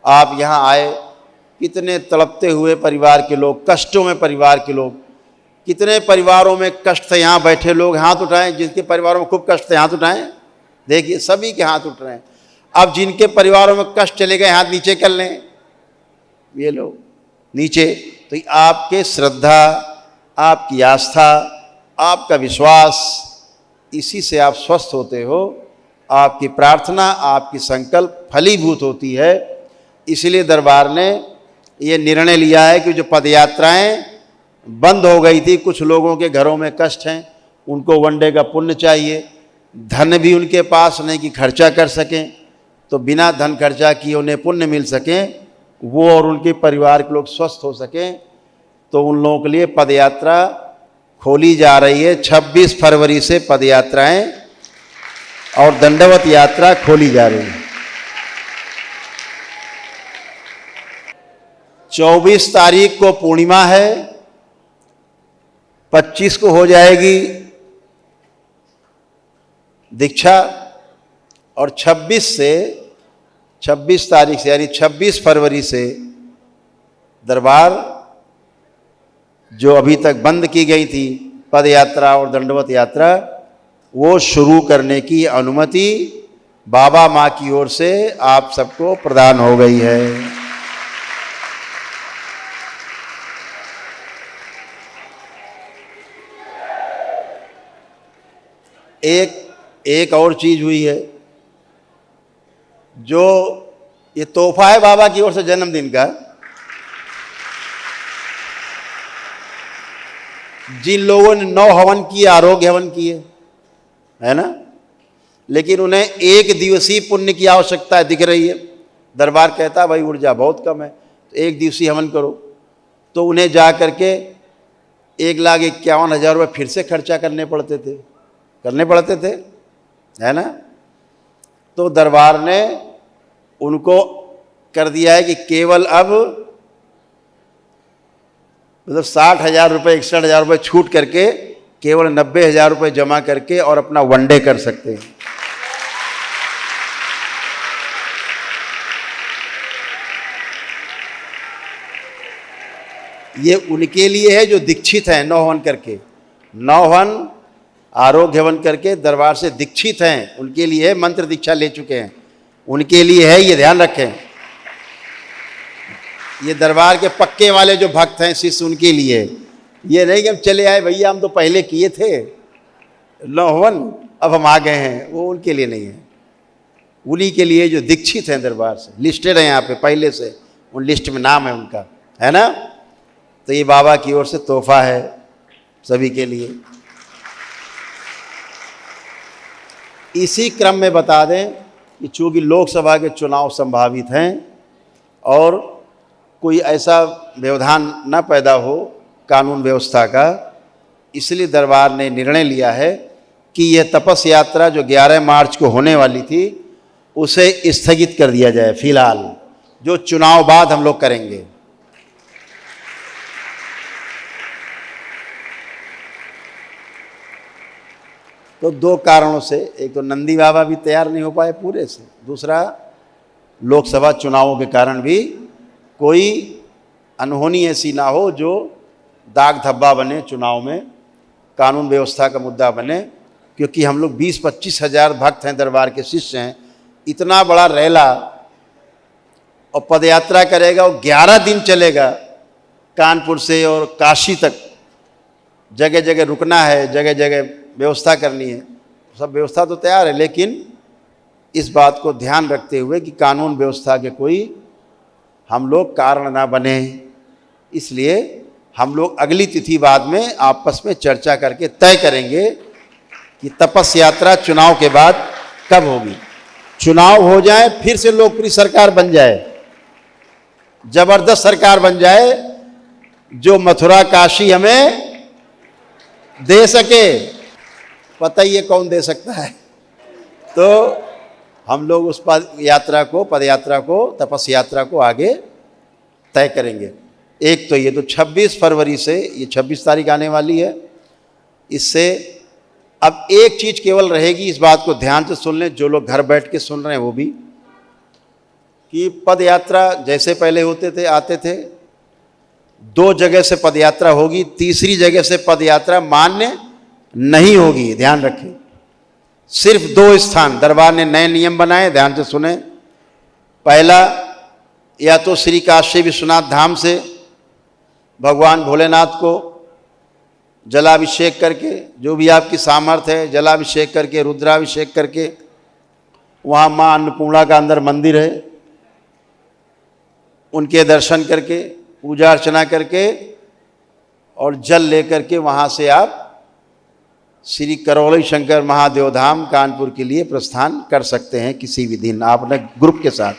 आप यहाँ आए, कितने तड़पते हुए परिवार के लोग, कष्टों में परिवार के लोग, कितने परिवारों में कष्ट थे, यहाँ बैठे लोग हाथ उठाएं, जिनके परिवारों में खूब कष्ट थे हाथ उठाएं। देखिए सभी के हाथ उठ रहे हैं। अब जिनके परिवारों में कष्ट चले गए हाथ नीचे कर लें, ये लोग नीचे। तो आपके श्रद्धा, आपकी आस्था, आपका विश्वास, इसी से आप स्वस्थ होते हो। आपकी प्रार्थना, आपकी संकल्प फलीभूत होती है। इसलिए दरबार ने ये निर्णय लिया है कि जो पदयात्राएं बंद हो गई थी, कुछ लोगों के घरों में कष्ट हैं, उनको वनडे का पुण्य चाहिए, धन भी उनके पास नहीं कि खर्चा कर सकें, तो बिना धन खर्चा किए उन्हें पुण्य मिल सकें, वो और उनके परिवार के लोग स्वस्थ हो सकें, तो उन लोगों के लिए पदयात्रा खोली जा रही है। 26 फरवरी से पदयात्राएं और दंडवत यात्रा खोली जा रही है। 24 तारीख को पूर्णिमा है, 25 को हो जाएगी दीक्षा, और 26 तारीख से यानी 26 फरवरी से दरबार जो अभी तक बंद की गई थी पद यात्रा और दंडवत यात्रा, वो शुरू करने की अनुमति बाबा माँ की ओर से आप सबको प्रदान हो गई है। एक और चीज हुई है, जो ये तोहफा है बाबा की ओर से जन्मदिन का। जिन लोगों ने 9 हवन किए, आरोग्य हवन किए, है ना, लेकिन उन्हें 1 दिवसीय पुण्य की आवश्यकता दिख रही है। दरबार कहता है भाई ऊर्जा बहुत कम है, तो 1 दिवसीय हवन करो, तो उन्हें जा करके 1,51,000 रुपये फिर से खर्चा करने पड़ते थे, है ना। तो दरबार ने उनको कर दिया है कि केवल अब मतलब 60,000 रुपये, 61,000 रुपये छूट करके केवल 90,000 रुपये जमा करके और अपना वनडे कर सकते हैं। ये उनके लिए है जो दीक्षित हैं, 9 हवन करके, 9 हवन आरोग्य हवन करके दरबार से दीक्षित हैं, उनके लिए मंत्र दीक्षा ले चुके हैं, उनके लिए है, ये ध्यान रखें। ये दरबार के पक्के वाले जो भक्त हैं, शिष्य, उनके लिए। ये नहीं कि हम चले आए भैया हम तो पहले किए थे 9 हवन, अब हम आ गए हैं, वो उनके लिए नहीं है। उन्हीं के लिए जो दीक्षित हैं दरबार से, लिस्टेड हैं यहाँ पे पहले से, उन लिस्ट में नाम है उनका, है ना। तो ये बाबा की ओर से तोहफा है सभी के लिए। इसी क्रम में बता दें कि चूँकि लोकसभा के चुनाव संभावित हैं और कोई ऐसा व्यवधान न पैदा हो कानून व्यवस्था का, इसलिए दरबार ने निर्णय लिया है कि यह तपस यात्रा जो 11 मार्च को होने वाली थी उसे स्थगित कर दिया जाए फिलहाल, जो चुनाव बाद हम लोग करेंगे। तो 2 कारणों से, एक तो नंदी बाबा भी तैयार नहीं हो पाए पूरे से, दूसरा लोकसभा चुनावों के कारण भी कोई अनहोनी ऐसी ना हो जो दाग धब्बा बने चुनाव में, कानून व्यवस्था का मुद्दा बने। क्योंकि हम लोग 20-25 हज़ार भक्त हैं, दरबार के शिष्य हैं, इतना बड़ा रैला और पदयात्रा करेगा, वो 11 दिन चलेगा, कानपुर से और काशी तक जगह जगह रुकना है, जगह जगह व्यवस्था करनी है। सब व्यवस्था तो तैयार है, लेकिन इस बात को ध्यान रखते हुए कि कानून व्यवस्था के कोई हम लोग कारण ना बने, इसलिए हम लोग अगली तिथि बाद में आपस में चर्चा करके तय करेंगे कि तपस यात्रा चुनाव के बाद कब होगी। चुनाव हो जाए, फिर से लोकप्रिय सरकार बन जाए, जबरदस्त सरकार बन जाए, जो मथुरा काशी हमें दे सके। पता ही है कौन दे सकता है। तो हम लोग उस यात्रा को, पद यात्रा को, तपस यात्रा को आगे तय करेंगे। एक तो ये तो 26 फरवरी से, ये 26 तारीख आने वाली है, इससे अब एक चीज़ केवल रहेगी, इस बात को ध्यान से सुन लें जो लोग घर बैठ के सुन रहे हैं वो भी, कि पद यात्रा जैसे पहले होते थे, आते थे, 2 जगह से पद यात्रा होगी, तीसरी जगह से पद यात्रा मान्य नहीं होगी, ध्यान रखें। सिर्फ 2 स्थान दरबार ने नए नियम बनाए, ध्यान से सुने। पहला, या तो श्री काशी विश्वनाथ धाम से भगवान भोलेनाथ को जलाभिषेक करके, जो भी आपकी सामर्थ्य है, जलाभिषेक करके, रुद्राभिषेक करके, वहाँ माँ अन्नपूर्णा का अंदर मंदिर है, उनके दर्शन करके, पूजा अर्चना करके और जल लेकर के वहाँ से आप श्री करौली शंकर महादेव धाम कानपुर के लिए प्रस्थान कर सकते हैं किसी भी दिन, आप अपने ग्रुप के साथ।